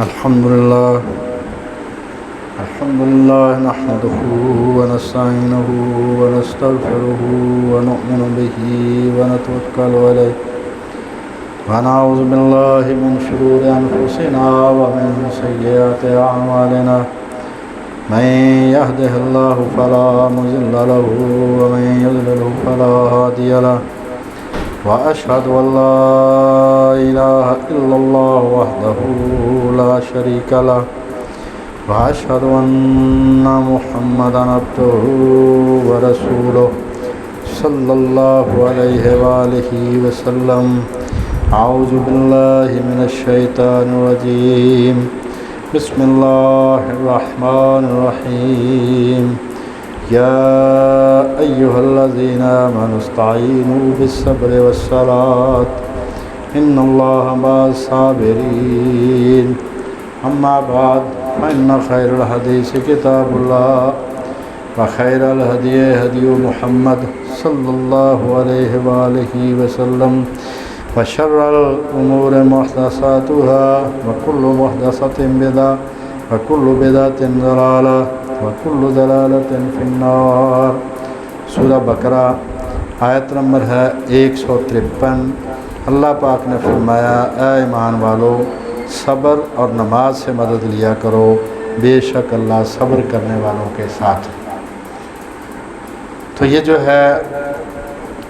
الحمد لله نحمده ونستعينه ونستغفره ونؤمن به ونتوكل عليه ونعوذ بالله من شرور أنفسنا ومن سيئات أعمالنا من يهده الله فلا مضل له ومن يضلل فلا هادي له وأشهد أن لا إله إلا الله وحده لا شريك له وأشهد أن محمدا عبده ورسوله صلى الله عليه وآله وسلم. أعوذ بالله من الشيطان الرجيم. بسم الله الرحمن الرحيم. يا أيها الذين آمنوا استعينوا بالصبر والصلاة إن الله مع الصابرين. أما بعد فإن خير الحديث كتاب الله وخير الهدي هدي محمد صلى الله عليه وآله وسلم وشر الأمور محدثاتها وكل محدثة بدعة وكل بدعة ضلالة وكل ضلالة في النار. سورہ بقرہ آیت نمبر ہے 153. اللہ پاک نے فرمایا اے ایمان والو صبر اور نماز سے مدد لیا کرو، بے شک اللہ صبر کرنے والوں کے ساتھ. تو یہ جو ہے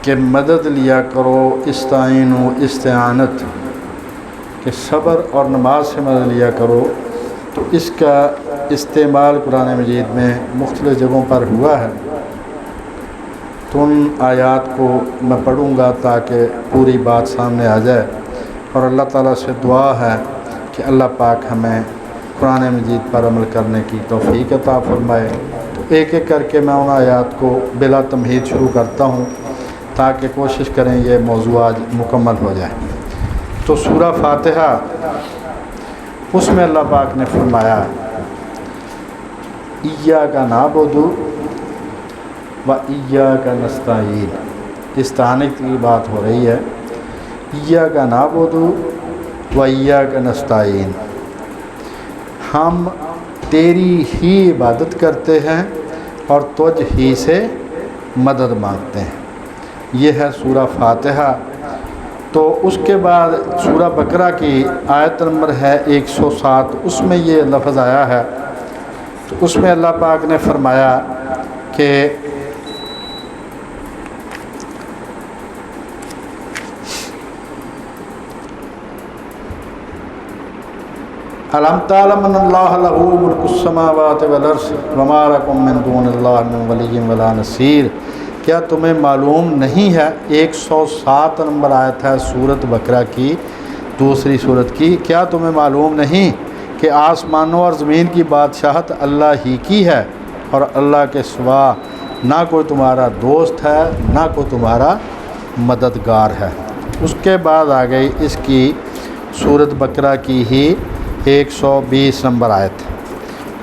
کہ مدد لیا کرو، استعینوا استعانت، کہ صبر اور نماز سے مدد لیا کرو، تو اس کا استعمال قرآن مجید میں مختلف جگہوں پر ہوا ہے. تو ان آیات کو میں پڑھوں گا تاکہ پوری بات سامنے آ جائے، اور اللہ تعالیٰ سے دعا ہے کہ اللہ پاک ہمیں قرآن مجید پر عمل کرنے کی توفیق عطا فرمائے. تو ایک ایک کر کے میں ان آیات کو بلا تمہید شروع کرتا ہوں تاکہ کوشش کریں یہ موضوع آج مکمل ہو جائے. تو سورہ فاتحہ، اس میں اللہ پاک نے فرمایا ایاک نعبد و ایاک نستعین. استعانت کی بات ہو رہی ہے. ایاک نعبد و ایاک نستعین، ہم تیری ہی عبادت کرتے ہیں اور تجھ ہی سے مدد مانگتے ہیں. یہ ہے سورہ فاتحہ. تو اس کے بعد سورہ بقرہ کی آیت نمبر ہے 107، اس میں یہ لفظ آیا ہے. تو اس میں اللہ پاک نے فرمایا کہ الم تعلم ان اللہ لہ ملک السماوات والارض وما لکم من دون اللہ من ولی ولا نصیر. کیا تمہیں معلوم نہیں ہے، 107 نمبر آیت ہے سورۃ بقرہ کی، دوسری سورت کی. کیا تمہیں معلوم نہیں کہ آسمانوں اور زمین کی بادشاہت اللہ ہی کی ہے اور اللہ کے سوا نہ کوئی تمہارا دوست ہے نہ کوئی تمہارا مددگار ہے. اس کے بعد آ گئی اس کی سورۃ بقرہ کی ہی 120 نمبر آیت،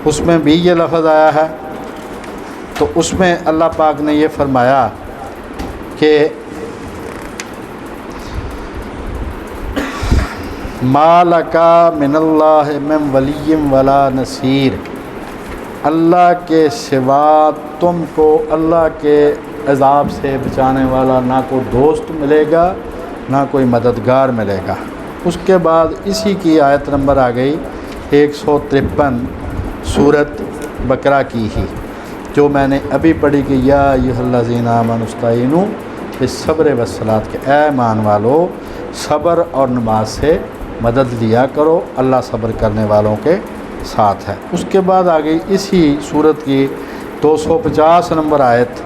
اس میں بھی یہ لفظ آیا ہے. تو اس میں اللہ پاک نے یہ فرمایا کہ ما لک من اللہ من ولی ولا نصیر، اللہ کے سوا تم کو اللہ کے عذاب سے بچانے والا نہ کوئی دوست ملے گا نہ کوئی مددگار ملے گا. اس کے بعد اسی کی آیت نمبر آ گئی 153 سورۃ بقرہ کی ہی، جو میں نے ابھی پڑھی کہ یا ایھا الذین آمنوا استعینوا بالصبر والصلاۃ، کہ اے ایمان والو صبر اور نماز سے مدد لیا کرو، اللہ صبر کرنے والوں کے ساتھ ہے. اس کے بعد آ گئی اسی صورت کی 250 نمبر آیت،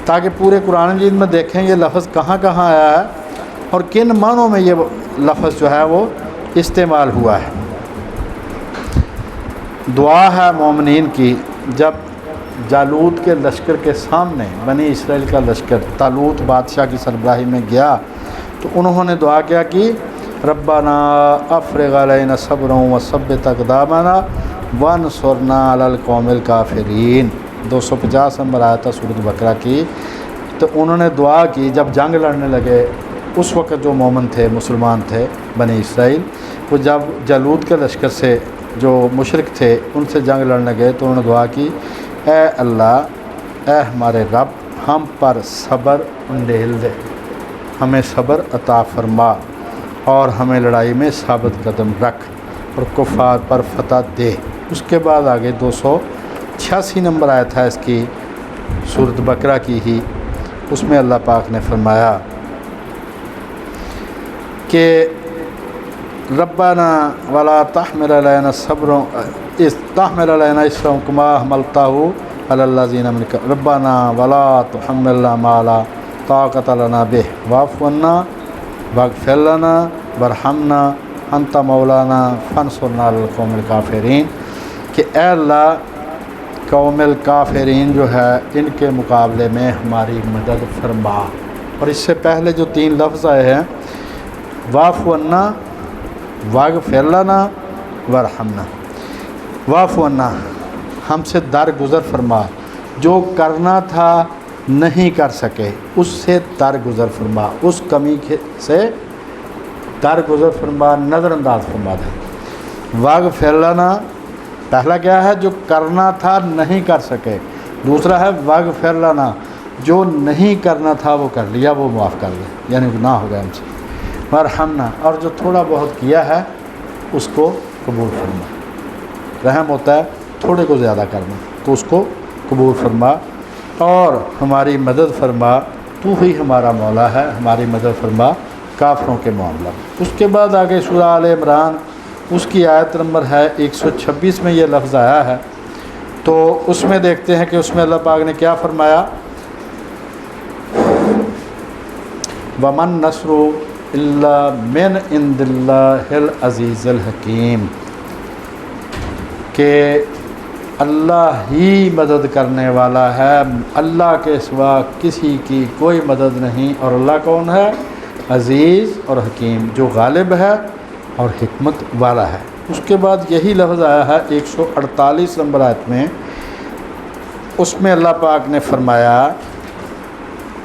تاکہ پورے قرآن مجید میں دیکھیں یہ لفظ کہاں کہاں آیا ہے اور کن معنوں میں یہ لفظ جو ہے وہ استعمال ہوا ہے. دعا ہے مومنین کی. جب جالوت کے لشکر کے سامنے بنی اسرائیل کا لشکر طالوت بادشاہ کی سربراہی میں گیا تو انہوں نے دعا کیا کہ ربنا افرغ علینا صبرا وثبت اقدامنا وانصرنا علی القوم الکافرین. 250 نمبر آیا تھا سورۃ بقرہ کی. تو انہوں نے دعا کی جب جنگ لڑنے لگے اس وقت جو مومن تھے، مسلمان تھے بنی اسرائیل، وہ جب جالوت کے لشکر سے جو مشرک تھے ان سے جنگ لڑنے گئے تو انہوں نے دعا کی، اے اللہ، اے ہمارے رب، ہم پر صبر انڈیل دے، ہمیں صبر عطا فرما اور ہمیں لڑائی میں ثابت قدم رکھ اور کفار پر فتح دے۔ اس کے بعد آگے 286 نمبر آیت ہے اس کی، سورۃ بقرہ کی ہی، اس میں اللہ پاک نے فرمایا کہ ربنا ولا تحمل علینا تحمل علینا اسرا کما حملتہ علی الذین من قبلنا ربنا ولا تحملنا ما لا طاقۃ لنا بہ واعف عنا واغفر لنا وارحمنا انت مولانا فانصرنا علی القوم الکافرین، کہ اے اللہ قوم الکافرین جو ہے ان کے مقابلے میں ہماری مدد فرما۔ اور اس سے پہلے جو 3 لفظ آئے ہیں، واعف عنا، واغفر لنا، وارحمنا۔ واعف عنا، ہم سے درگزر فرما، جو کرنا تھا نہیں کر سکے اس سے درگزر فرما، اس کمی سے درگزر فرما، نظر انداز فرما دے۔ واغفر لنا، پہلا کیا ہے؟ جو کرنا تھا نہیں کر سکے، دوسرا ہے واغفر لنا، جو نہیں کرنا تھا وہ کر لیا، وہ معاف کر دے، یعنی گناہ ہو گیا ہم سے۔ وارحمنا، اور جو تھوڑا بہت کیا ہے اس کو قبول فرما۔ رحم ہوتا ہے تھوڑے کو زیادہ کرنا، تو اس کو قبول فرما اور ہماری مدد فرما، تو ہی ہمارا مولا ہے، ہماری مدد فرما کافروں کے معاملہ میں۔ اس کے بعد آگے سورہ آل عمران، اس کی آیت نمبر ہے 126 میں یہ لفظ آیا ہے، تو اس میں دیکھتے ہیں کہ اس میں اللہ پاک نے کیا فرمایا، وَمَن نَصْرُ إِلَّا مِنْ عِنْدِ اللَّهِ الْعَزِيزِ الْحَكِيمِ، کہ اللہ ہی مدد کرنے والا ہے، اللہ کے سوا کسی کی کوئی مدد نہیں، اور اللہ کون ہے؟ عزیز اور حکیم، جو غالب ہے اور حکمت والا ہے۔ اس کے بعد یہی لفظ آیا ہے 148 نمبر آیت میں، اس میں اللہ پاک نے فرمایا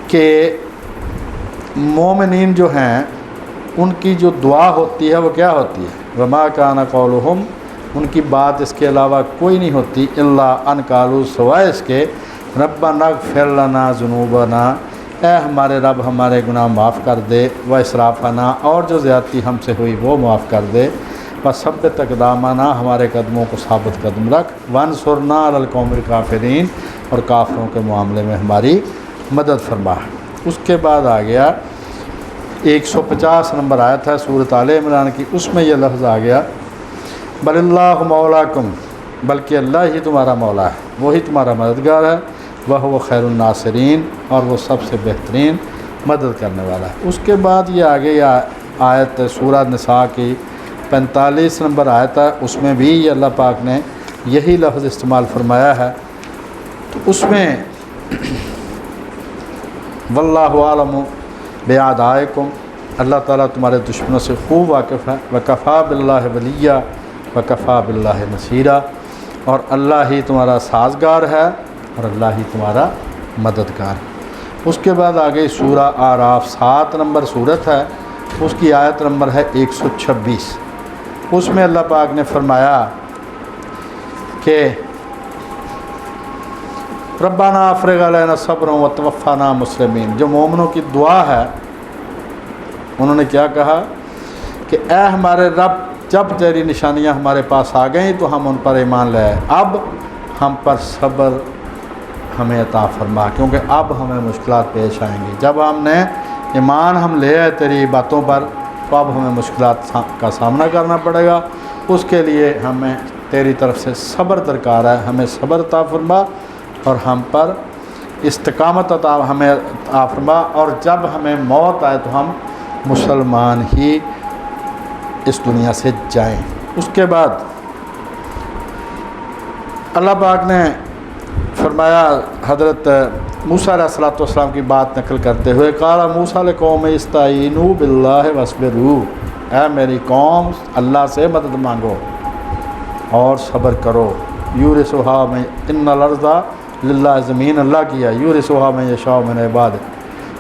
کہ مومنین جو ہیں ان کی جو دعا ہوتی ہے وہ کیا ہوتی ہے؟ وما کان قولہم، ان کی بات اس کے علاوہ کوئی نہیں ہوتی، الا ان قالوا، سوائے اس کے، ربنا اغفر لنا ذنوبنا، اے ہمارے رب ہمارے گناہ معاف کر دے، و اسرافنا، اور جو زیادتی ہم سے ہوئی وہ معاف کر دے، وثبت اقدامنا، ہمارے قدموں کو ثابت قدم رکھ، وانصرنا علی القوم الکافرین، اور کافروں کے معاملے میں ہماری مدد فرما۔ اس کے بعد آ گیا 150 نمبر آیت ہے سورۃ آل عمران کی، اس میں یہ لفظ آ گیا، بل اللہ مولاکم، بلکہ اللہ ہی تمہارا مولا ہے، وہی تمہارا مددگار ہے، وہ خیر الناصرین، اور وہ سب سے بہترین مدد کرنے والا ہے۔ اس کے بعد یہ آگے یہ آیت سورہ نساء کی 45 نمبر آیت ہے، اس میں بھی یہ اللہ پاک نے یہی لفظ استعمال فرمایا ہے، تو اس میں واللہ عالم بِأَعْدَائِكُمْ، اللہ تعالیٰ تمہارے دشمنوں سے خوب واقف ہے، وَكَفَى بِاللَّهِ وَلِيًّا وَكَفَى بِاللَّهِ نَصِيرًا، اور اللہ ہی تمہارا سازگار ہے اور اللہ ہی تمہارا مددگار ہے۔ اس کے بعد آگے سورہ اعراف 7 نمبر صورت ہے، اس کی آیت نمبر ہے 126، اس میں اللہ پاک نے فرمایا کہ ربنا افرغ علینا صبرا وتوفنا مسلمین، جو مومنوں کی دعا ہے انہوں نے کیا کہا کہ اے ہمارے رب، جب تیری نشانیاں ہمارے پاس آ گئیں تو ہم ان پر ایمان لے آئے، اب ہم پر صبر ہمیں عطا فرما، کیونکہ اب ہمیں مشکلات پیش آئیں گی۔ جب ہم نے ایمان ہم لے آئے تیری باتوں پر، تو اب ہمیں مشکلات کا سامنا کرنا پڑے گا، اس کے لیے ہمیں تیری طرف سے صبر درکار ہے، ہمیں صبر عطا فرما اور ہم پر استقامت عطا ہمیں عطا فرما، اور جب ہمیں موت آئے تو ہم مسلمان ہی اس دنیا سے جائیں۔ اس کے بعد اللہ پاک نے فرمایا، حضرت موسیٰ علیہ السلام کی بات نقل کرتے ہوئے، قال موسیٰ لقوم استعینوا باللہ واصبروا، اے میری قوم اللہ سے مدد مانگو اور صبر کرو، یورثھا من ان الارض للہ، زمین اللہ کی ہے، یورثھا من یشاء من عبادہ،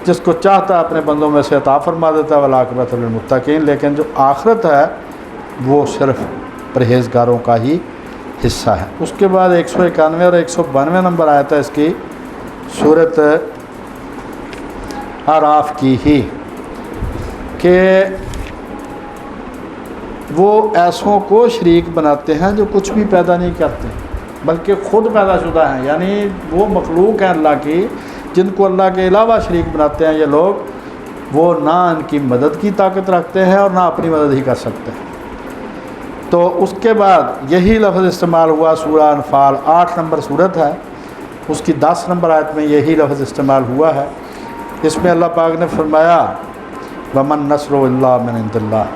جس کو چاہتا ہے اپنے بندوں میں سے عطا فرما دیتا ہے، والعاقبۃ للمتقین، لیکن جو آخرت ہے وہ صرف پرہیزگاروں کا ہی حصہ ہے۔ اس کے بعد 191 اور 192 نمبر آیت ہے اس کی سورۃ اعراف کی ہی، کہ وہ ایسوں کو شریک بناتے ہیں جو کچھ بھی پیدا نہیں کرتے بلکہ خود پیدا شدہ ہیں، یعنی وہ مخلوق ہیں اللہ کی جن کو اللہ کے علاوہ شریک بناتے ہیں یہ لوگ، وہ نہ ان کی مدد کی طاقت رکھتے ہیں اور نہ اپنی مدد ہی کر سکتے ہیں۔ تو اس کے بعد یہی لفظ استعمال ہوا سورہ انفال 8 نمبر صورت ہے، اس کی 10 نمبر آیت میں یہی لفظ استعمال ہوا ہے۔ اس میں اللہ پاک نے فرمایا وَمَن نَّصْرُ إِلَّا مِنْ عِندِ اللَّهِ،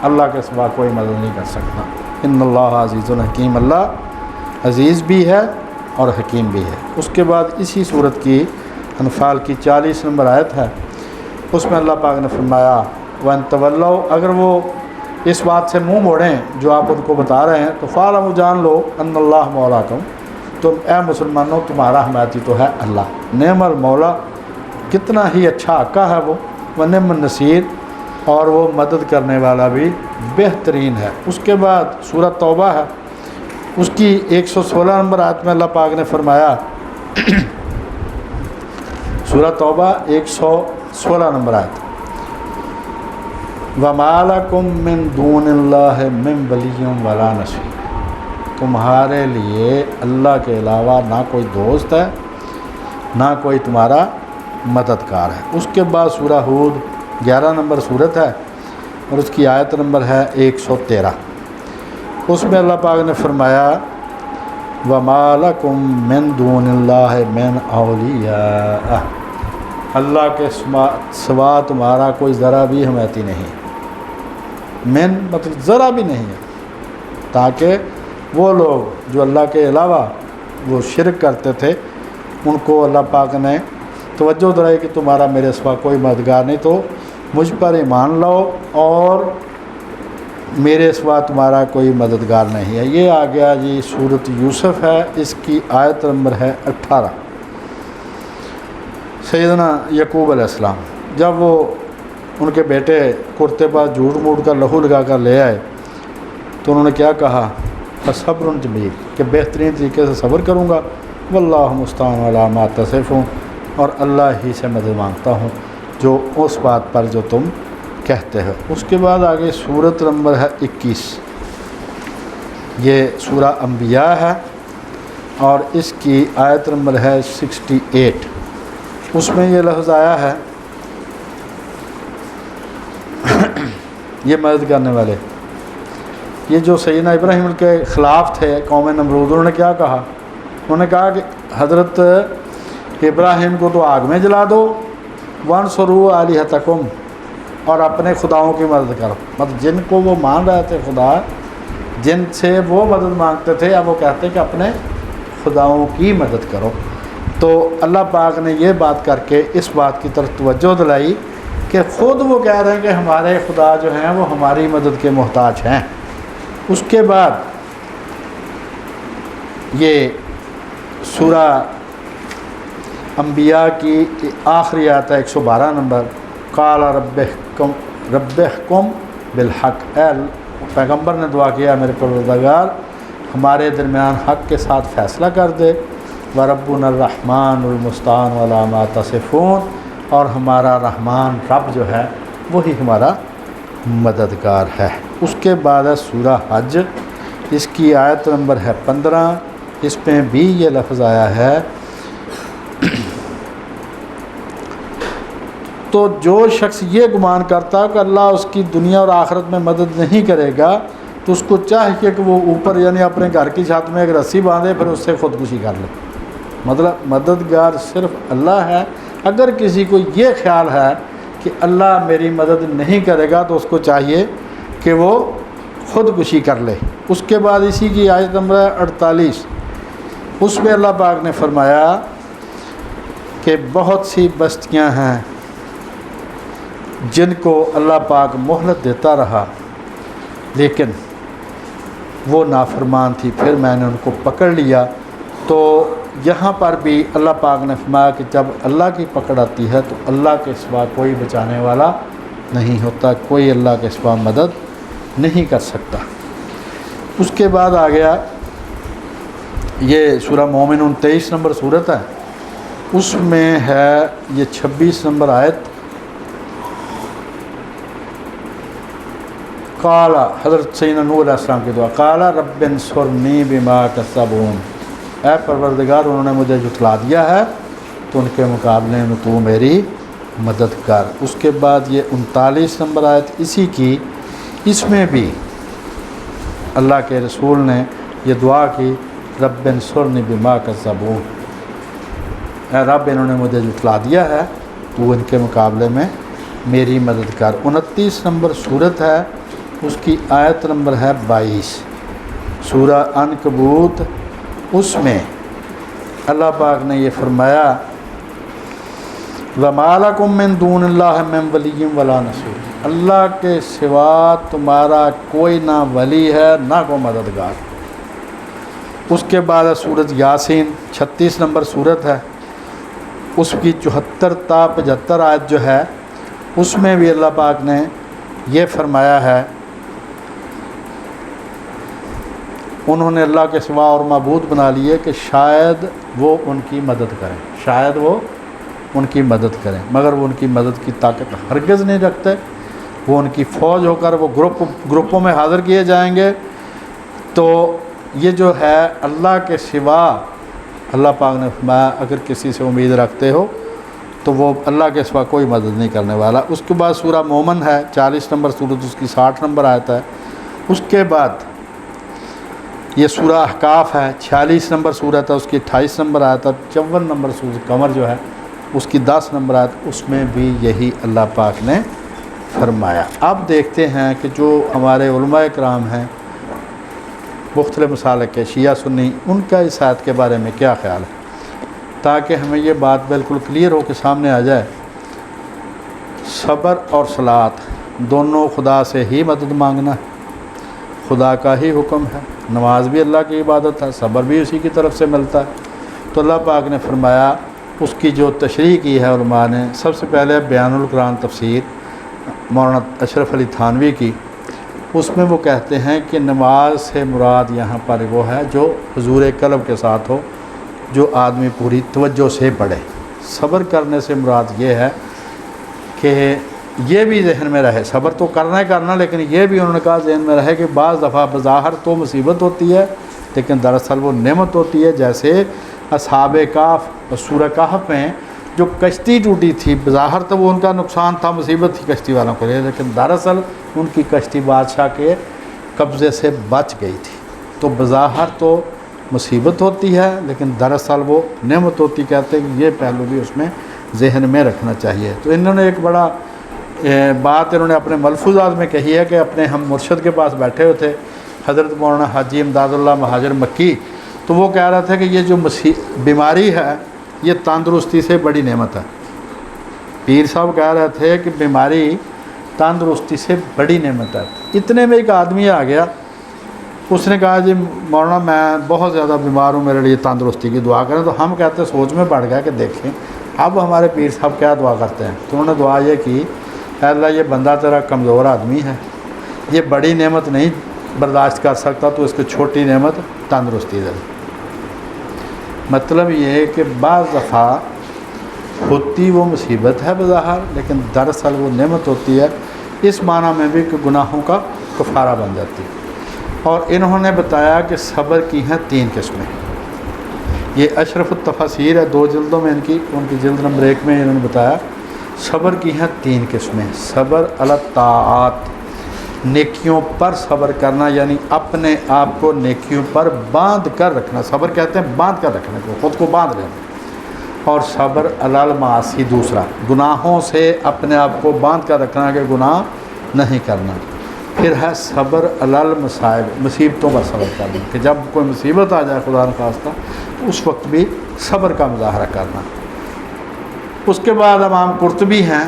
اللہ کے سوا کوئی مدد نہیں کر سکتا۔ ان اللہ عزیز الحکیم، اللہ عزیز بھی ہے اور حکیم بھی ہے۔ اس کے بعد اسی صورت کی انفال کی 40 نمبر آیت ہے، اس میں اللہ پاک نے فرمایا وَإِن تَوَلَّوْا، اگر وہ اس بات سے منہ موڑیں جو آپ ان کو بتا رہے ہیں تو فَاعْلَمُوا، جان لو ان اللہ مولاکم، تم اے مسلمانوں تمہارا حمایتی تو ہے اللہ، نعم المولا، کتنا ہی اچھا آقا ہے وہ، وَنِعْمَ النَّصِيرُ، اور وہ مدد کرنے والا بھی بہترین ہے۔ اس کے بعد سورہ توبہ ہے، اس کی 116 نمبر آیت میں اللہ پاک نے فرمایا سورہ توبہ 116 نمبر آیت، وَمَا لَكُم مِّن دُونِ اللَّهِ مِّن وَلِيٍّ وَلَا نَصِيرٍ، تمہارے لیے اللہ کے علاوہ نہ کوئی دوست ہے نہ کوئی تمہارا مددگار ہے۔ اس کے بعد سورہ ہود 11 نمبر صورت ہے اور اس کی آیت نمبر ہے 113، اس میں اللہ پاک نے فرمایا وَمَا لَكُم مِّن دُونِ اللَّهِ مِّنْ أَوْلِيَاءَ، اللہ کے سوا تمہارا کوئی ذرا بھی حمایتی نہیں، من مطلب ذرا بھی نہیں ہے، تاکہ وہ لوگ جو اللہ کے علاوہ وہ شرک کرتے تھے ان کو اللہ پاک نے توجہ دلائی کہ تمہارا میرے سوا کوئی مددگار نہیں، تو مجھ پر ایمان لاؤ اور میرے سوا تمہارا کوئی مددگار نہیں ہے۔ یہ آ گیا جی سورۃ یوسف ہے، اس کی آیت نمبر ہے 18۔ سیدنا یعقوب علیہ السلام جب وہ ان کے بیٹے کرتے پر جھوٹ موٹ کر لہو لگا کر لے آئے تو انہوں نے کیا کہا، فصبر جمیل، کہ بہترین طریقے سے صبر کروں گا، واللہ مستعان علی ما تصفون، اور اللہ ہی سے مدد مانگتا ہوں جو اس بات پر جو تم کہتے ہو۔ اس کے بعد آگے سورت نمبر ہے 21، یہ سورہ انبیاء ہے اور اس کی آیت نمبر ہے 68۔ اس میں یہ لفظ آیا ہے یہ مدد کرنے والے، یہ جو سیدنا ابراہیم کے خلاف تھے قوم نمرود، انہوں نے کیا کہا، انہوں نے کہا کہ حضرت ابراہیم کو تو آگ میں جلا دو، وانصروا آلہتکم، اور اپنے خداؤں کی مدد کرو، مطلب جن کو وہ مان رہے تھے خدا، جن سے وہ مدد مانگتے تھے، اب وہ کہتے کہ اپنے خداؤں کی مدد کرو۔ تو اللہ پاک نے یہ بات کر کے اس بات کی طرف توجہ دلائی کہ خود وہ کہہ رہے ہیں کہ ہمارے خدا جو ہیں وہ ہماری مدد کے محتاج ہیں۔ اس کے بعد یہ سورہ انبیاء کی آخری آیت ہے 112 نمبر، قال ربحکم بالحق، اے پیغمبر نے دعا کیا میرے پروردگار ہمارے درمیان حق کے ساتھ فیصلہ کر دے، وربنا الرحمن المستعان علی ما تصفون، اور ہمارا رحمان رب جو ہے وہی ہمارا مددگار ہے۔ اس کے بعد ہے سورہ حج، اس کی آیت نمبر ہے 15، اس میں بھی یہ لفظ آیا ہے تو جو شخص یہ گمان کرتا کہ اللہ اس کی دنیا اور آخرت میں مدد نہیں کرے گا تو اس کو چاہیے کہ وہ اوپر یعنی اپنے گھر کی چھت میں ایک رسی باندھے پھر اس سے خودکشی کر لے۔ مطلب مددگار صرف اللہ ہے۔ اگر کسی کو یہ خیال ہے کہ اللہ میری مدد نہیں کرے گا تو اس کو چاہیے کہ وہ خودکشی کر لے۔ اس کے بعد اسی کی آیت نمبر 48، اس میں اللہ پاک نے فرمایا کہ بہت سی بستیاں ہیں جن کو اللہ پاک مہلت دیتا رہا لیکن وہ نافرمان تھی، پھر میں نے ان کو پکڑ لیا تو یہاں پر بھی اللہ پاک نے فرمایا کہ جب اللہ کی پکڑ آتی ہے تو اللہ کے سوا کوئی بچانے والا نہیں ہوتا، کوئی اللہ کے سوا مدد نہیں کر سکتا۔ اس کے بعد آ گیا یہ سورہ مومنون 23 نمبر صورت ہے، اس میں ہے یہ 26 نمبر آیت۔ قال، حضرت سیدنا نوح علیہ السلام کی دعا، قال رب انصرنی بما کذبون، اے پروردگار انہوں نے مجھے جھٹلا دیا ہے تو ان کے مقابلے میں تو میری مدد کر۔ اس کے بعد یہ 39 نمبر آیت اسی کی، اس میں بھی اللہ کے رسول نے یہ دعا کی، رب انصرنی بما کذبون، اے رب انہوں نے مجھے جھٹلا دیا ہے تو ان کے مقابلے میں میری مدد کر۔ 29 نمبر صورت ہے، اس کی آیت نمبر ہے 22، سورہ عنکبوت۔ اس میں اللہ پاک نے یہ فرمایا، وَمَا لَكُم مِّن دُونِ اللَّهِ مِّن وَلِيٍّ وَلَا نَصِيرٍ، اللہ کے سوا تمہارا کوئی نہ ولی ہے نہ کوئی مددگار۔ اس کے بعد سورۃ یاسین 36 نمبر صورت ہے، اس کی 74 تا 75 آیت جو ہے، اس میں بھی اللہ پاک نے یہ فرمایا ہے، انہوں نے اللہ کے سوا اور معبود بنا لیے کہ شاید وہ ان کی مدد کریں، شاید وہ ان کی مدد کریں، مگر وہ ان کی مدد کی طاقت ہرگز نہیں رکھتے۔ وہ ان کی فوج ہو کر وہ گروپوں میں حاضر کیے جائیں گے۔ تو یہ جو ہے اللہ کے سوا، اللہ پاک نے فرمایا اگر کسی سے امید رکھتے ہو تو وہ اللہ کے سوا کوئی مدد نہیں کرنے والا۔ اس کے بعد سورہ مومن ہے 40 نمبر صورت، اس کی 60 نمبر آیت ہے۔ اس کے بعد یہ سورہ احقاف ہے 46 نمبر صورت ہے، اس کی 28 نمبر آیت ہے۔ 54 نمبر سورۃ قمر جو ہے، اس کی 10 نمبر آیت، اس میں بھی یہی اللہ پاک نے فرمایا۔ اب دیکھتے ہیں کہ جو ہمارے علماء کرام ہیں مختلف مسالک کے، شیعہ سنی، ان کا اس آیت کے بارے میں کیا خیال ہے، تاکہ ہمیں یہ بات بالکل کلیئر ہو کے سامنے آ جائے۔ صبر اور صلات دونوں خدا سے ہی مدد مانگنا ہے، خدا کا ہی حکم ہے۔ نماز بھی اللہ کی عبادت ہے، صبر بھی اسی کی طرف سے ملتا ہے۔ تو اللہ پاک نے فرمایا، اس کی جو تشریح کی ہے علماء نے، سب سے پہلے بیان القرآن تفسیر مولانا اشرف علی تھانوی کی، اس میں وہ کہتے ہیں کہ نماز سے مراد یہاں پر وہ ہے جو حضور قلب کے ساتھ ہو، جو آدمی پوری توجہ سے پڑھے۔ صبر کرنے سے مراد یہ ہے کہ یہ بھی ذہن میں رہے، صبر تو کرنا ہی کرنا، لیکن یہ بھی انہوں نے کہا ذہن میں رہے کہ بعض دفعہ بظاہر تو مصیبت ہوتی ہے لیکن دراصل وہ نعمت ہوتی ہے، جیسے اصحاب کہف، سورہ کہف میں جو کشتی ٹوٹی تھی، بظاہر تو وہ ان کا نقصان تھا، مصیبت تھی کشتی والوں کے لیے، لیکن دراصل ان کی کشتی بادشاہ کے قبضے سے بچ گئی تھی۔ تو بظاہر تو مصیبت ہوتی ہے لیکن دراصل وہ نعمت ہوتی، کہتے ہیں کہ یہ پہلو بھی اس میں ذہن میں رکھنا چاہیے۔ تو انہوں نے ایک بڑا بات انہوں نے اپنے ملفوظات میں کہی ہے کہ اپنے ہم مرشد کے پاس بیٹھے ہوئے تھے، حضرت مولانا حاجی امداد اللہ مہاجر مکی، تو وہ کہہ رہا تھا کہ یہ جو بیماری ہے یہ تندرستی سے بڑی نعمت ہے۔ پیر صاحب کہہ رہے تھے کہ بیماری تندرستی سے بڑی نعمت ہے۔ اتنے میں ایک آدمی آ گیا، اس نے کہا جی مولانا میں بہت زیادہ بیمار ہوں، میرے لیے تندرستی کی دعا کریں۔ تو ہم کہتے سوچ میں پڑ گیا کہ دیکھیں اب ہمارے پیر صاحب کیا دعا کرتے ہیں۔ تو انہوں نے دعا یہ کی، اے اللہ یہ بندہ تیرا کمزور آدمی ہے، یہ بڑی نعمت نہیں برداشت کر سکتا، تو اس کو چھوٹی نعمت تندرستی دے۔ مطلب یہ ہے کہ بعض دفعہ ہوتی وہ مصیبت ہے بظاہر، لیکن دراصل وہ نعمت ہوتی ہے، اس معنی میں بھی کہ گناہوں کا کفارہ بن جاتی ہے۔ اور انہوں نے بتایا کہ صبر کی ہیں 3 قسمیں۔ یہ اشرف التفاسیر ہے 2 جلدوں میں، ان کی جلد نمبر 1 میں انہوں نے بتایا صبر کی ہیں 3 قسمیں۔ صبر علی الطاعات، نیکیوں پر صبر کرنا، یعنی اپنے آپ کو نیکیوں پر باندھ کر رکھنا، صبر کہتے ہیں باندھ کر رکھنے کو، خود کو باندھ لینا۔ اور صبر علی المعاصی، دوسرا گناہوں سے اپنے آپ کو باندھ کر رکھنا کہ گناہ نہیں کرنا۔ پھر ہے صبر علی المصائب، مصیبتوں پر صبر کرنا، کہ جب کوئی مصیبت آ جائے خدا نخواستہ تو اس وقت بھی صبر کا مظاہرہ کرنا۔ اس کے بعد امام قرطبی ہیں،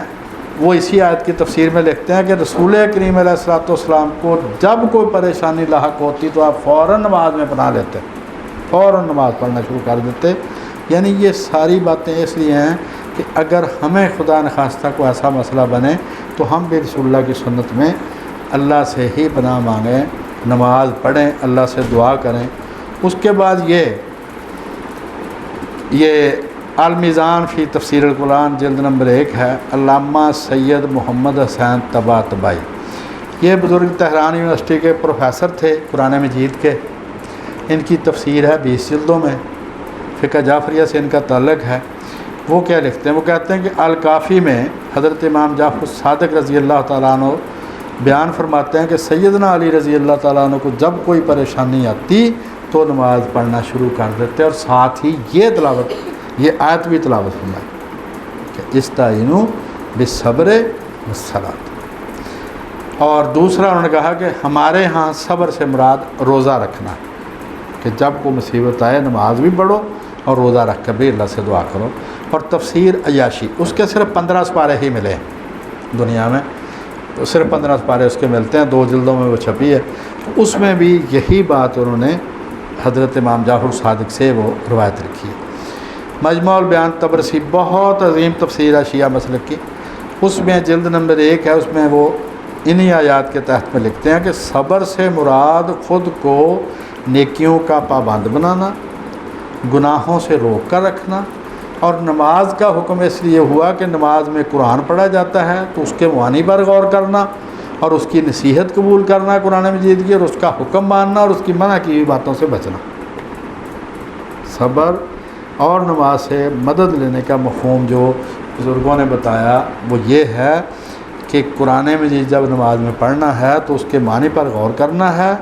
وہ اسی آیت کی تفسیر میں لکھتے ہیں کہ رسول کریم علیہ الصلوۃ والسلام کو جب کوئی پریشانی لاحق ہوتی تو آپ فوراً نماز میں پناہ لیتے، فوراً نماز پڑھنا شروع کر دیتے۔ یعنی یہ ساری باتیں اس لیے ہیں کہ اگر ہمیں خدا نخواستہ کو ایسا مسئلہ بنے تو ہم بھی رسول اللہ کی سنت میں اللہ سے ہی پناہ مانگیں، نماز پڑھیں، اللہ سے دعا کریں۔ اس کے بعد یہ المیزان فی تفسیر القرآن جلد نمبر 1 ہے، علامہ سید محمد حسین طباطبائی۔ یہ بزرگ تہران یونیورسٹی کے پروفیسر تھے قرآن مجید کے، ان کی تفسیر ہے 20 جلدوں میں، فقہ جعفریہ سے ان کا تعلق ہے۔ وہ کیا لکھتے ہیں؟ وہ کہتے ہیں کہ الکافی میں حضرت امام جعفر صادق رضی اللہ تعالیٰ عنہ بیان فرماتے ہیں کہ سیدنا علی رضی اللہ تعالیٰ عنہ کو جب کوئی پریشانی آتی تو نماز پڑھنا شروع کر دیتے، اور ساتھ ہی یہ آیت بھی تلاوت فرمائی کہ استعینوا بالصبر والصلاۃ۔ اور دوسرا انہوں نے کہا کہ ہمارے ہاں صبر سے مراد روزہ رکھنا ہے، کہ جب کوئی مصیبت آئے نماز بھی پڑھو اور روزہ رکھ کر بھی اللہ سے دعا کرو۔ اور تفسیر عیاشی، اس کے صرف 15 سپارے ہی ملے ہیں دنیا میں، تو صرف 15 سپارے اس کے ملتے ہیں، 2 جلدوں میں وہ چھپی ہے۔ اس میں بھی یہی بات انہوں نے حضرت امام جعفر صادق سے وہ روایت رکھی ہے۔ مجموع البیان طبرسی بہت عظیم تفسیر ہے شیعہ مسلک کی، اس میں جلد نمبر 1 ہے، اس میں وہ انہی آیات کے تحت میں لکھتے ہیں کہ صبر سے مراد خود کو نیکیوں کا پابند بنانا، گناہوں سے روک کر رکھنا، اور نماز کا حکم اس لیے ہوا کہ نماز میں قرآن پڑھا جاتا ہے تو اس کے معانی پر غور کرنا اور اس کی نصیحت قبول کرنا قرآن مجید کی، اور اس کا حکم ماننا اور اس کی منع کی ہوئی باتوں سے بچنا۔ صبر اور نماز سے مدد لینے کا مفہوم جو بزرگوں نے بتایا وہ یہ ہے کہ قرآن مجید جب نماز میں پڑھنا ہے تو اس کے معنی پر غور کرنا ہے،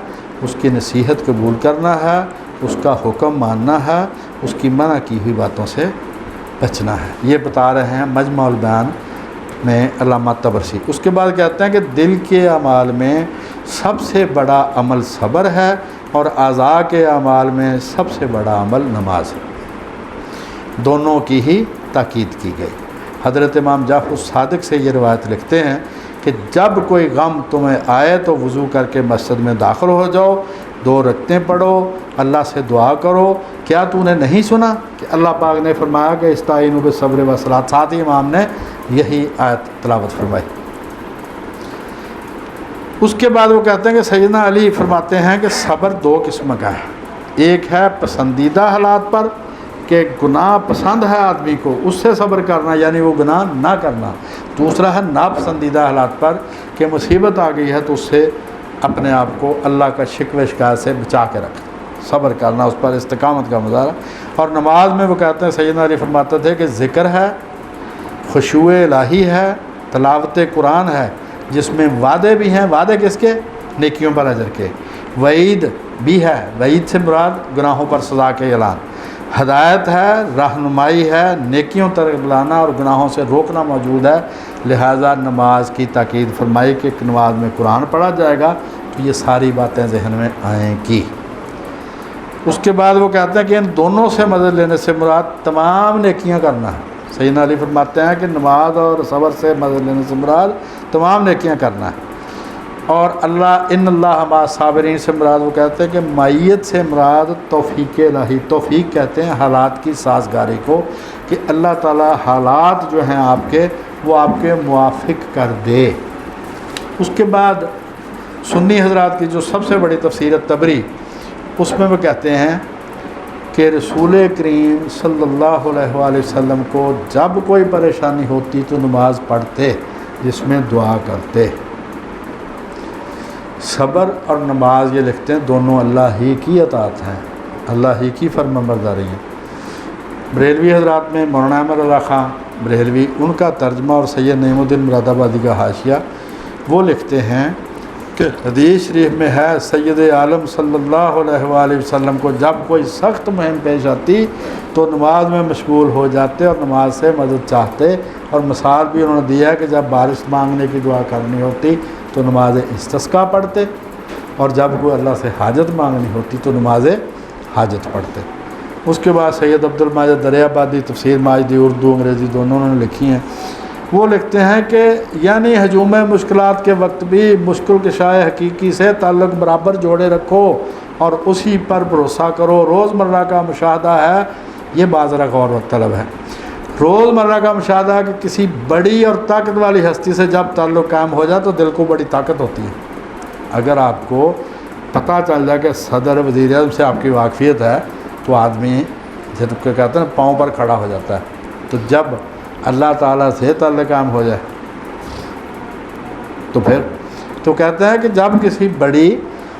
اس کی نصیحت قبول کرنا ہے، اس کا حکم ماننا ہے، اس کی منع کی ہوئی باتوں سے بچنا ہے۔ یہ بتا رہے ہیں مجمع البیان میں علامہ طبرسی۔ اس کے بعد کہتے ہیں کہ دل کے اعمال میں سب سے بڑا عمل صبر ہے، اور اعضاء کے اعمال میں سب سے بڑا عمل نماز ہے، دونوں کی ہی تاکید کی گئی۔ حضرت امام جعفر صادق سے یہ روایت لکھتے ہیں کہ جب کوئی غم تمہیں آئے تو وضو کر کے مسجد میں داخل ہو جاؤ، 2 رکعتیں پڑھو، اللہ سے دعا کرو۔ کیا تو نے نہیں سنا کہ اللہ پاک نے فرمایا کہ استعینوا بالصبر والصلاۃ؟ ساتھ ہی امام نے یہی آیت تلاوت فرمائی۔ اس کے بعد وہ کہتے ہیں کہ سیدنا علی فرماتے ہیں کہ صبر 2 قسم کا ہے، ایک ہے پسندیدہ حالات پر کہ گناہ پسند ہے آدمی کو، اس سے صبر کرنا یعنی وہ گناہ نہ کرنا، دوسرا ہے ناپسندیدہ حالات پر کہ مصیبت آ گئی ہے تو اس سے اپنے آپ کو اللہ کا شکوہ شکایت سے بچا کے رکھنا، صبر کرنا، اس پر استقامت کا مظاہرہ۔ اور نماز میں وہ کہتے ہیں سیدنا علی فرماتے تھے کہ ذکر ہے، خشوع الہی ہے، تلاوت قرآن ہے جس میں وعدے بھی ہیں، وعدے کس کے؟ نیکیوں پر اجر کے، وعید بھی ہے، وعید سے مراد گناہوں پر سزا کے اعلان، ہدایت ہے، رہنمائی ہے، نیکیوں طرف بلانا اور گناہوں سے روکنا موجود ہے۔ لہٰذا نماز کی تاکید فرمائی کہ نماز میں قرآن پڑھا جائے گا تو یہ ساری باتیں ذہن میں آئیں گی۔ اس کے بعد وہ کہتے ہیں کہ ان دونوں سے مدد لینے سے مراد تمام نیکیاں کرنا ہے۔ سیدنا علی فرماتے ہیں کہ نماز اور صبر سے مدد لینے سے مراد تمام نیکیاں کرنا ہے۔ اور ان اللہ مع الصابرین سے مراد وہ کہتے ہیں کہ معیت سے مراد توفیق الہی، توفیق کہتے ہیں حالات کی سازگاری کو، کہ اللہ تعالیٰ حالات جو ہیں آپ کے وہ آپ کے موافق کر دے۔ اس کے بعد سنی حضرات کی جو سب سے بڑی تفسیر طبری، اس میں وہ کہتے ہیں کہ رسول کریم صلی اللہ علیہ وآلہ وسلم کو جب کوئی پریشانی ہوتی تو نماز پڑھتے جس میں دعا کرتے۔ صبر اور نماز یہ لکھتے ہیں دونوں اللہ ہی کی اطاعت ہیں، اللہ ہی کی فرمانبرداری ہیں۔ بریلوی حضرات میں مولانا احمد رضا خان بریلوی، ان کا ترجمہ اور سید نعیم الدین مراد آبادی کا حاشیہ، وہ لکھتے ہیں کہ حدیث شریف میں ہے سید عالم صلی اللہ علیہ وآلہ وسلم کو جب کوئی سخت مہم پیش آتی تو نماز میں مشغول ہو جاتے اور نماز سے مدد چاہتے۔ اور مثال بھی انہوں نے دیا ہے کہ جب بارش مانگنے کی دعا کرنی ہوتی تو نماز استسقاء پڑھتے، اور جب کوئی اللہ سے حاجت مانگنی ہوتی تو نماز حاجت پڑھتے۔ اس کے بعد سید عبد الماجد دریابادی تفسیر ماجدی اردو انگریزی دونوں نے لکھی ہیں، وہ لکھتے ہیں کہ یعنی ہجوم مشکلات کے وقت بھی مشکل کشائے حقیقی سے تعلق برابر جوڑے رکھو، اور اسی پر بھروسہ کرو۔ روزمرہ کا مشاہدہ ہے، یہ بازرہ غور و طلب ہے۔ روزمرہ کا مشاہدہ کہ کسی بڑی اور طاقت والی ہستی سے جب تعلق قائم ہو جائے تو دل کو بڑی طاقت ہوتی ہے۔ اگر آپ کو پتہ چل جائے کہ صدر وزیر اعظم سے آپ کی واقفیت ہے تو آدمی جب کہ کہتے ہیں پاؤں پر کھڑا ہو جاتا ہے۔ تو جب اللہ تعالیٰ سے تعلق قائم ہو جائے تو پھر تو کہتے ہیں کہ جب کسی بڑی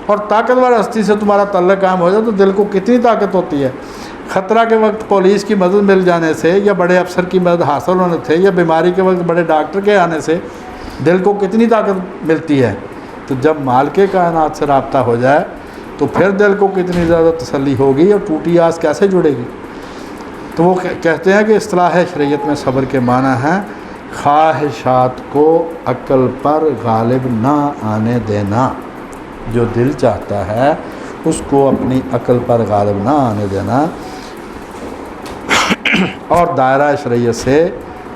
اور طاقتور ہستی سے تمہارا تعلق قائم ہو جائے تو دل کو کتنی طاقت ہوتی ہے۔ خطرہ کے وقت پولیس کی مدد مل جانے سے یا بڑے افسر کی مدد حاصل ہونے سے یا بیماری کے وقت بڑے ڈاکٹر کے آنے سے دل کو کتنی طاقت ملتی ہے۔ تو جب مالک کائنات سے رابطہ ہو جائے تو پھر دل کو کتنی زیادہ تسلی ہوگی اور ٹوٹی آس کیسے جڑے گی۔ تو وہ کہتے ہیں کہ اصطلاح شریعت میں صبر کے معنی ہیں خواہشات کو عقل پر غالب نہ آنے دینا، جو دل چاہتا ہے اس کو اپنی عقل پر غالب نہ آنے دینا، اور دائرہ شریعت سے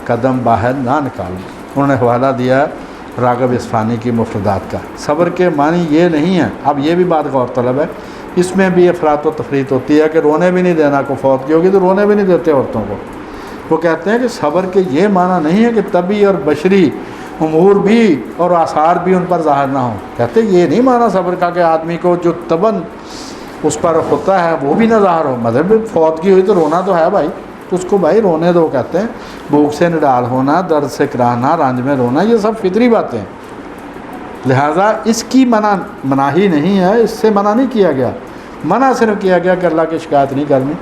قدم باہر نہ نکالنا۔ انہوں نے حوالہ دیا راغب اصفہانی کی مفردات کا۔ صبر کے معنی یہ نہیں ہے، اب یہ بھی بات غور طلب ہے، اس میں بھی افراط و تفریط ہوتی ہے کہ رونے بھی نہیں دینا، کو فوت کی ہوگی تو رونے بھی نہیں دیتے عورتوں کو۔ وہ کہتے ہیں کہ صبر کے یہ معنی نہیں ہے کہ طبعی اور بشری امور بھی اور آثار بھی ان پر ظاہر نہ ہوں۔ کہتے ہیں یہ نہیں معنی صبر کا کہ آدمی کو جو طبعاً اس پر ہوتا ہے وہ بھی نہ ظاہر ہو۔ مطلب فوت کی ہوئی تو رونا تو ہے بھائی، تو اس کو بھائی رونے دو۔ کہتے ہیں بھوک سے نڈال ہونا، درد سے کراہنا، رنج میں رونا، یہ سب فطری باتیں ہیں، لہٰذا اس کی مناہی نہیں ہے، اس سے منع نہیں کیا گیا۔ منع صرف کیا گیا کہ اللہ کی شکایت نہیں کرنی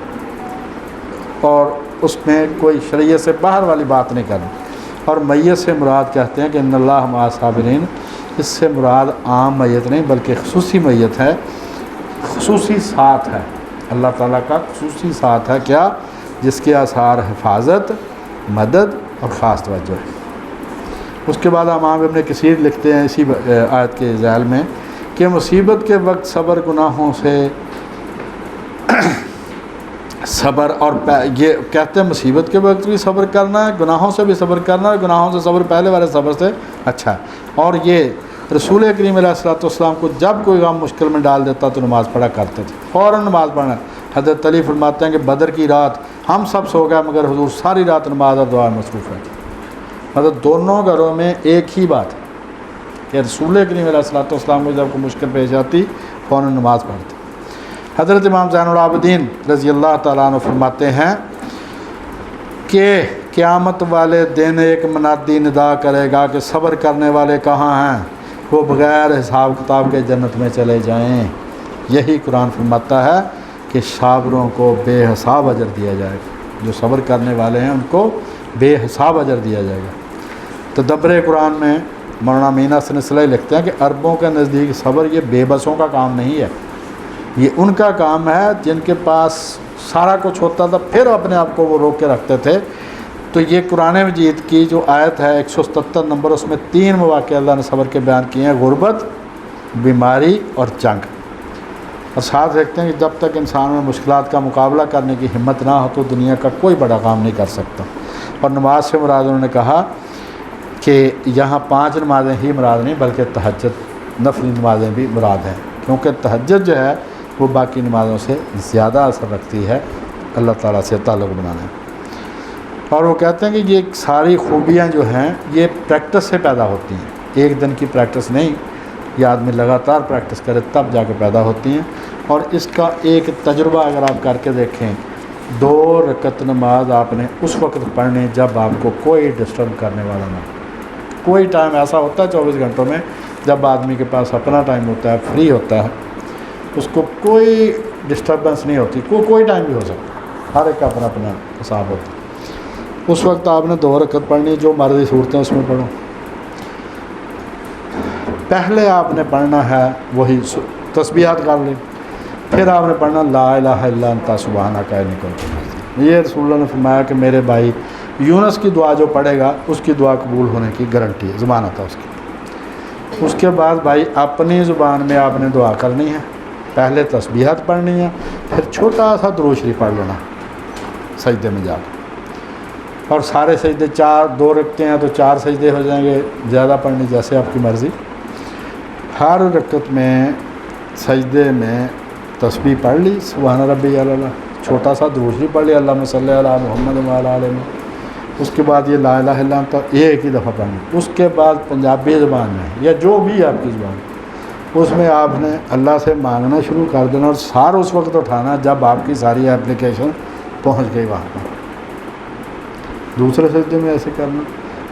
اور اس میں کوئی شریعت سے باہر والی بات نہیں کرنی۔ اور میت سے مراد کہتے ہیں کہ ان اللہ مع الصابرین، اس سے مراد عام میت نہیں بلکہ خصوصی میت ہے، خصوصی ساتھ ہے، اللہ تعالیٰ کا خصوصی ساتھ ہے کیا، جس کے آثار حفاظت، مدد اور خاص توجہ ہے۔ اس کے بعد امام ابن کثیر لکھتے ہیں اسی آیت کے ذیل میں کہ مصیبت کے وقت صبر گناہوں سے صبر، اور یہ کہتے ہیں مصیبت کے وقت بھی صبر کرنا ہے، گناہوں سے بھی صبر کرنا ہے، گناہوں سے صبر پہلے والے صبر سے اچھا ہے۔ اور یہ رسول کریم علیہ السلام کو جب کوئی غم مشکل میں ڈال دیتا تو نماز پڑھا کرتے تھے، فوراً نماز پڑھنا۔ حضرت علی فرماتے ہیں کہ بدر کی رات ہم سب سو گئے مگر حضور ساری رات نماز اور دعا مصروف ہے۔ مطلب دونوں گھروں میں ایک ہی بات ہے کہ رسول کریم علیہ السلام کو جب کوئی مشکل پیش آتی فوراً نماز پڑھتے۔ حضرت امام زین العابدین رضی اللہ تعالیٰ عنہ فرماتے ہیں کہ قیامت والے دن ایک منادی ندا کرے گا کہ صبر کرنے والے کہاں ہیں، وہ بغیر حساب کتاب کے جنت میں چلے جائیں۔ یہی قرآن فرماتا ہے کہ صابروں کو بے حساب اجر دیا جائے گا، جو صبر کرنے والے ہیں ان کو بے حساب اجر دیا جائے گا۔ تدبر قرآن میں مولانا مینا سنسلہ لکھتے ہیں کہ عربوں کے نزدیک صبر یہ بے بسوں کا کام نہیں ہے، یہ ان کا کام ہے جن کے پاس سارا کچھ ہوتا تھا پھر اپنے آپ کو وہ روک کے رکھتے تھے۔ تو یہ قرآن مجید کی جو آیت ہے 177 نمبر، اس میں 3 مواقع اللہ نے صبر کے بیان کیے ہیں، غربت، بیماری اور جنگ۔ اور ساتھ دیکھتے ہیں کہ جب تک انسان میں مشکلات کا مقابلہ کرنے کی ہمت نہ ہو تو دنیا کا کوئی بڑا کام نہیں کر سکتا۔ اور نماز سے مراد انہوں نے کہا کہ یہاں 5 نمازیں ہی مراد نہیں بلکہ تہجد نفلی نمازیں بھی مراد ہیں، کیونکہ تہجد جو ہے وہ باقی نمازوں سے زیادہ اثر رکھتی ہے اللہ تعالیٰ سے تعلق بنانے میں۔ اور وہ کہتے ہیں کہ یہ ساری خوبیاں جو ہیں یہ پریکٹس سے پیدا ہوتی ہیں، ایک دن کی پریکٹس نہیں، یہ آدمی لگاتار پریکٹس کرے تب جا کے پیدا ہوتی ہیں۔ اور اس کا ایک تجربہ اگر آپ کر کے دیکھیں، 2 رکعت نماز آپ نے اس وقت پڑھنی جب آپ کو کوئی ڈسٹرب کرنے والا نہ ہو۔ کوئی ٹائم ایسا ہوتا ہے 24 گھنٹوں میں جب آدمی کے پاس اپنا ٹائم ہوتا ہے، فری ہوتا ہے، اس کو کوئی ڈسٹربنس نہیں ہوتی، کوئی ٹائم بھی ہو سکتا، ہر ایک کا اپنا اپنا حساب ہوتا ہے۔ اس وقت آپ نے 2 رکعت پڑھنی، جو مرضی صورتیں اس میں پڑھو۔ پہلے آپ نے پڑھنا ہے وہی تسبیحات کر لیں، پھر آپ نے پڑھنا لا الہ الا انت سبحانک انی کنت من الظالمین۔ یہ رسول اللہ نے فرمایا کہ میرے بھائی یونس کی دعا جو پڑھے گا اس کی دعا قبول ہونے کی گارنٹی ہے، ضمانت ہے اس کی۔ اس کے بعد بھائی اپنی زبان میں آپ نے دعا کرنی ہے، پہلے تسبیحات پڑھنی ہے، پھر چھوٹا سا درود شریف پڑھ لینا سجدے میں جا کے، اور سارے سجدے 2 رکعتیں ہیں تو 4 سجدے ہو جائیں گے، زیادہ پڑھنی جیسے آپ کی مرضی۔ ہر رکعت میں سجدے میں تسبیح پڑھ لی سبحان ربی اعلیٰ، چھوٹا سا دوسری پڑھ لی اللہم صلی علی محمد وعلی آلہ محمد، اس کے بعد یہ لا الہ الا انت ایک ہی دفعہ پڑھنی، اس کے بعد پنجابی زبان میں یا جو بھی آپ کی زبان اس میں آپ نے اللہ سے مانگنا شروع کر دینا، اور سار اس وقت اٹھانا جب آپ کی ساری اپلیکیشن پہنچ گئی وہاں پر۔ دوسرے سجدے میں ایسے کرنا،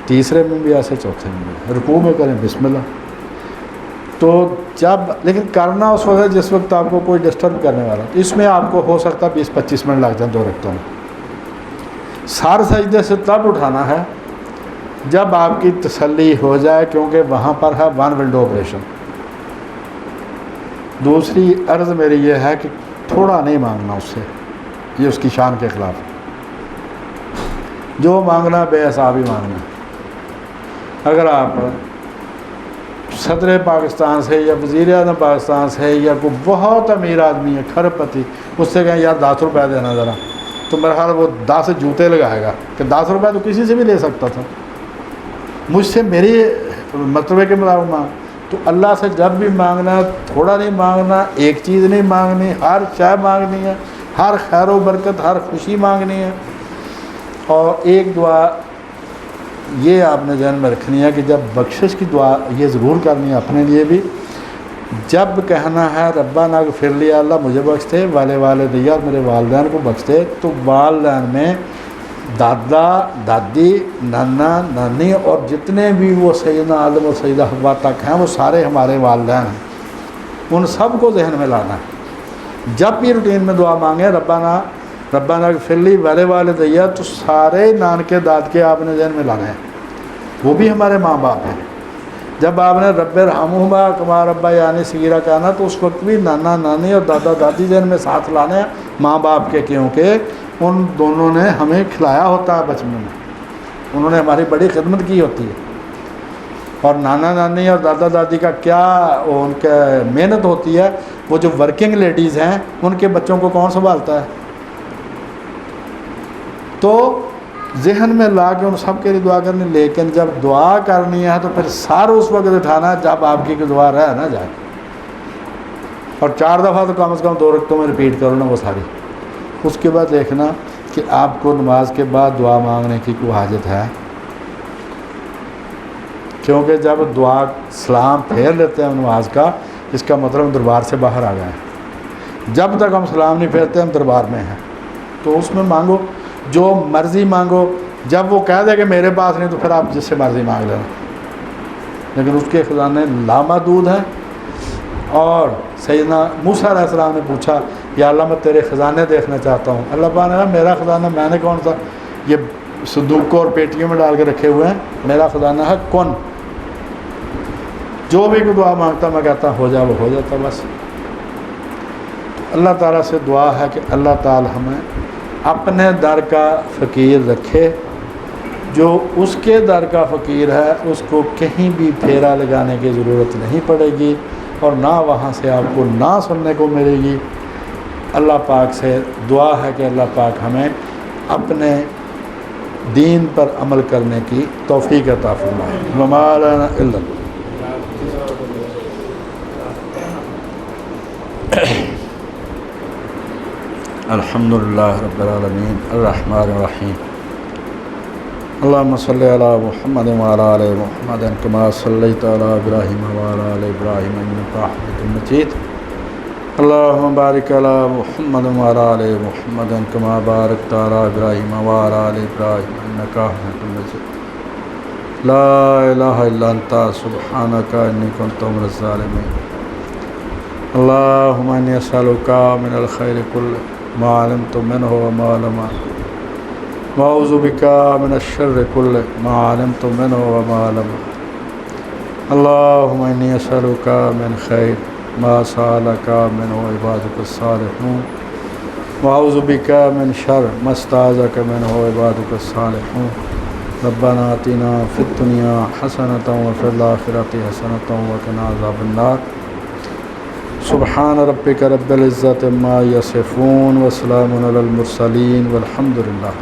تیسرے میں بھی ایسے، چوتھے میں بھی، رکوع میں کریں بسم اللہ۔ تو جب لیکن کرنا اس وقت جس وقت آپ کو کوئی ڈسٹرب کرنے والا، اس میں آپ کو ہو سکتا ہے 20-25 منٹ لگ جائیں 2 رکعتوں میں۔ سار سجدے سے تب اٹھانا ہے جب آپ کی تسلی ہو جائے، کیونکہ وہاں پر ہے ون ونڈو آپریشن۔ دوسری عرض میری یہ ہے کہ تھوڑا نہیں مانگنا اس سے، یہ اس کی شان کے خلاف ہے۔ جو مانگنا بے حساب ہی مانگنا۔ اگر آپ صدر پاکستان سے یا وزیر اعظم پاکستان سے یا کوئی بہت امیر آدمی ہے کھرب پتی، اس سے کہیں یار 10 روپے دینا ذرا، تو میرا خیال وہ 10 جوتے لگائے گا کہ 10 روپے تو کسی سے بھی لے سکتا تھا، مجھ سے میری مرتبے کے مطابق مانگ۔ تو اللہ سے جب بھی مانگنا تھوڑا نہیں مانگنا، ایک چیز نہیں مانگنی، ہر شے مانگنی ہے، ہر خیر و برکت، ہر خوشی مانگنی ہے۔ اور ایک دعا یہ آپ نے ذہن میں رکھنی ہے کہ جب بخشش کی دعا یہ ضرور کرنی ہے اپنے لیے بھی، جب کہنا ہے ربنا اغفر لی، اللہ مجھے بخش دے، والدی اور میرے والدین کو بخش دے، تو والدین میں دادا دادی نانا نانی اور جتنے بھی وہ سیدنا آدم اور سیدہ حوا تک ہیں وہ سارے ہمارے والدین ہیں، ان سب کو ذہن میں لانا ہے۔ جب بھی روٹین میں دعا مانگیں ربنا اغفر لی والدی، تو سارے نانکے دادکے آپ نے ذہن میں لانے ہیں، وہ بھی ہمارے ماں باپ ہیں۔ جب آپ نے رب ارحمہما کما ربیانی صغیرا کہنا، تو اس وقت بھی نانا نانی اور دادا دادی ذہن میں ساتھ لانے ہیں ماں باپ کے، کیونکہ ان دونوں نے ہمیں کھلایا ہوتا ہے بچپن میں، انہوں نے ہماری بڑی خدمت کی ہوتی ہے۔ اور نانا نانی اور دادا دادی کا کیا ان کا محنت ہوتی ہے، وہ جو ورکنگ لیڈیز ہیں ان کے بچوں کو کون سنبھالتا ہے؟ تو ذہن میں لا کے ان سب کے لیے دعا کرنی، لیکن جب دعا کرنی ہے تو پھر سارا اس وقت اٹھانا ہے جب آپ کی دعا رہ نہ جائے، اور 4 دفعہ تو کم از کم 2 رکعتوں میں ریپیٹ کرو نا وہ ساری۔ اس کے بعد دیکھنا کہ آپ کو نماز کے بعد دعا مانگنے کی کوئی حاجت ہے، کیونکہ جب دعا سلام پھیر لیتے ہیں نماز کا، اس کا مطلب ہم دربار سے باہر آ گئے ہیں۔ جب تک ہم سلام نہیں پھیرتے ہم دربار میں ہیں، تو اس میں مانگو جو مرضی مانگو، جب وہ کہہ دے کہ میرے پاس نہیں تو پھر آپ جس سے مرضی مانگ لینا، لیکن اس کے خزانے لامحدود ہیں۔ اور سیدنا موسیٰ علیہ السلام نے پوچھا یا اللہ میں تیرے خزانے دیکھنا چاہتا ہوں، اللہ پاک نے کہا میرا خزانہ میں نے کون سا، یہ صندوقوں اور پیٹیوں میں ڈال کے رکھے ہوئے ہیں، میرا خزانہ ہے کون، جو بھی کوئی دعا مانگتا میں کہتا ہو جا وہ ہو جاتا بس۔ اللہ تعالیٰ سے دعا ہے کہ اللہ تعالیٰ ہمیں اپنے در کا فقیر رکھے، جو اس کے در کا فقیر ہے اس کو کہیں بھی پھیرا لگانے کی ضرورت نہیں پڑے گی، اور نہ وہاں سے آپ کو نہ سننے کو ملے گی۔ اللہ پاک سے دعا ہے کہ اللہ پاک ہمیں اپنے دین پر عمل کرنے کی توفیق عطا فرمائے۔ وما لنا الا الحمدللہ رب العالمین الرحمن الرحیم اللہم صلی علی محمد وعلی آل محمد کما صلیت علی ابراہیم وعلی آل ابراہیم انک حمید مجید اللہم بارک علی محمد وعلی آل محمد کما بارکت علی ابراہیم وعلی آل ابراہیم انک حمید مجید لا الہ الا انت سبحانک انی کنت من الظالمین اللہم انی اسألک من الخیر کلہ ما علمت منہ وما لم أعلم وأعوذ بك من الشر كله ما علمت منه وما لم أعلم اللهم إني أسألك من خير ما سألك منه عبادك الصالحون وأعوذ بك من شر ما استعاذك منه عبادك الصالحون ربنا آتنا في الدنيا حسنة وفي الآخرة حسنة وقنا عذاب النار سبحان ربك رب العزة عما يصفون وسلام على المرسلين والحمد لله